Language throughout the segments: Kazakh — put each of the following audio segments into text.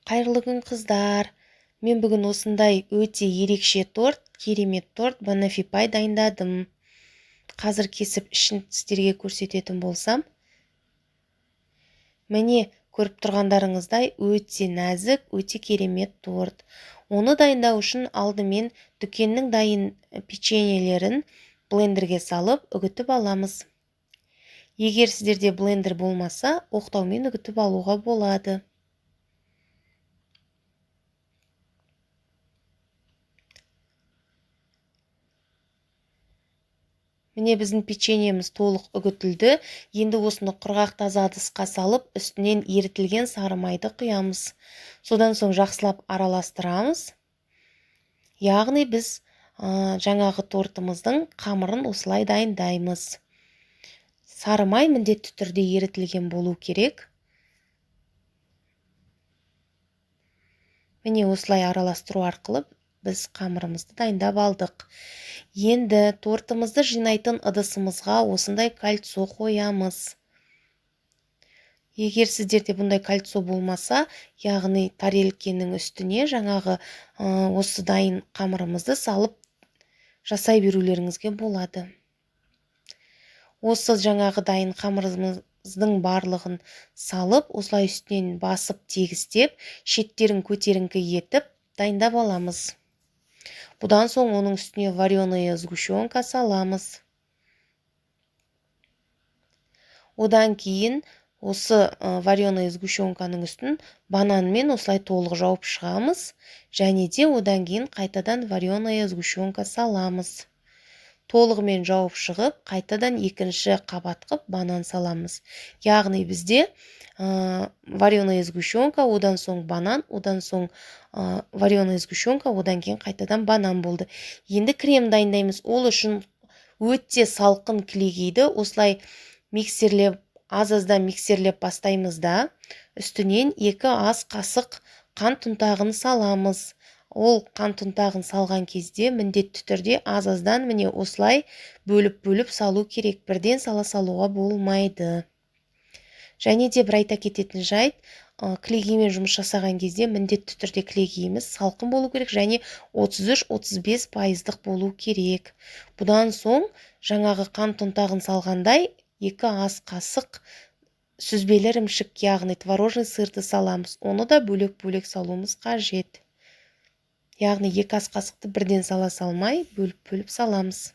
Қайырлы күн қыздар. Мен бүгін осындай өте ерекше торт, керемет торт Банафи пай дайындадым. Қазір кесіп ішін сіздерге көрсететін болсам. Міне көріп тұрғандарыңыздай өте нәзік, өте керемет торт. Оны дайындау үшін алдымен дүкеннің дайын печеньелерін блендерге салып үгітіп аламыз. Егер сіздерде блендер болмаса, оқтаумен үгітіп алуға болады. Міне біздің печеньеміз толық үгітілді. Енді осыны құрғақ таза ыдысқа салып, үстінен ерітілген сары майды құямыз. Содан соң жақсылап араластырамыз. Яғни біз жаңағы тортымыздың қамырын осылай дайындаймыз. Сары май міндетті түрде ерітілген болу керек. Міне осылай араластыру арқылы біз қамырымызды дайындап алдық. Енді тортымызды жинайтын ыдысымызға осындай кольцо қоямыз. Егер сіздерде бұндай кольцо болмаса, яғни тарелкенің үстіне жаңағы осы дайын қамырымызды салып жасай берулеріңізге болады. Осы жаңағы дайын қамырымыздың барлығын салып, осылай үстінен басып тегістеп, шеттерін көтеріңкі етіп дайындап аламыз. Бұдан соң оның үстіне вареная сгущенка саламыз. Одан кейін осы вареная сгущенканың үстін бананмен осылай толық жауып шығамыз. Және де одан кейін қайтадан вареная сгущенка саламыз. Толығымен жауып шығып, қайтадан екінші қабат қып банан саламыз. Яғни бізде вареная сгущенка, одан соң банан, одан соң вареная сгущенка, одан кейін қайтадан банан болды. Енді крем дайындаймыз. Ол үшін өте салқын кілегейді осылай миксерлеп, аз-аздан миксерлеп бастаймыз да, үстінен 2 ас қасық қант ұнтағын саламыз. Ол қант ұнтағын салған кезде міндетті түрде аз-аздан міне осылай бөліп салу керек. Бірден салуға болмайды. Және де бір айта кететін жайт, кілегеймен жұмыс жасаған кезде міндетті түрде кілегейіміз салқын болу керек және 33-35% болу керек. Бұдан соң жаңағы қант ұнтағын салғандай 2 ас қасық сүзбелі ірімшік, яғни творожный сырды саламыз. Оны да бөлек салуымыз қажет. Яғни 2 ас қасықты бірден сала салмай, бөліп саламыз.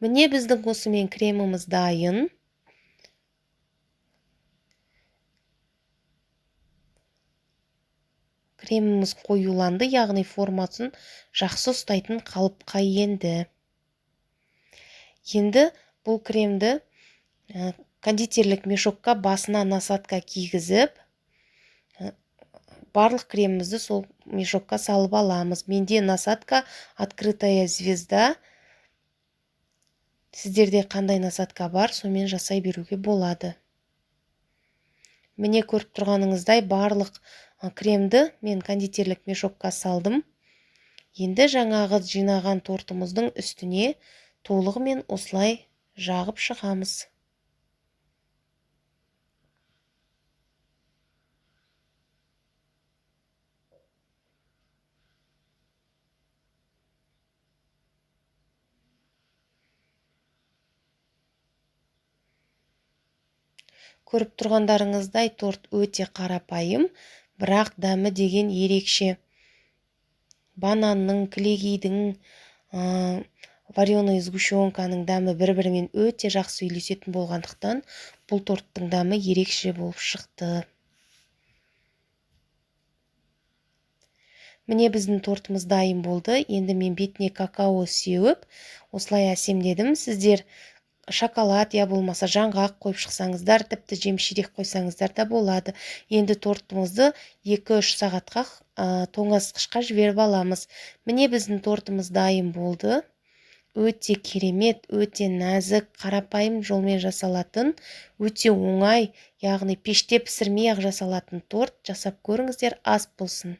Міне біздің осымен креміміз дайын. Креміміз қоюланды, яғни формасын жақсы ұстайтын қалыпқа енді. Енді бұл кремді кондитерлік мешокқа басына насадка кигізіп, барлық кремімізді сол мешокқа салып аламыз. Менде насадка открытая звезда. Сіздерде қандай насадка бар, сомен жасай беруге болады. Міне көріп тұрғаныңыздай барлық кремді мен кондитерлік мешокқа салдым. Енді жаңағы жинаған тортымыздың үстіне толығымен осылай жағып шығамыз. Көріп тұрғандарыңыздай торт өте қарапайым, бірақ дәмі деген ерекше. Бананның, кілегейдің, вареная сгущенканың дәмі бір-бірімен өте жақсы үйлесетін болғандықтан, бұл торттың дәмі ерекше болып шықты. Міне біздің тортымыз дайын болды. Енді мен бетіне какао сеуіп, осылай әсемдедім. Сіздер шоколад я болмаса жаңғақ қойып шықсаңыздар, тіпті жемширек қойсаңыздар да болады. Енді тортымызды 2-3 сағатқа тоңазытқышқа жіберіп аламыз. Міне біздің тортымыз дайын болды. Өте керемет, өте нәзік, қарапайым жолмен жасалатын, өте оңай, яғни пеште пісірмей-ақ жасалатын торт. Жасап көріңіздер, ас болсын.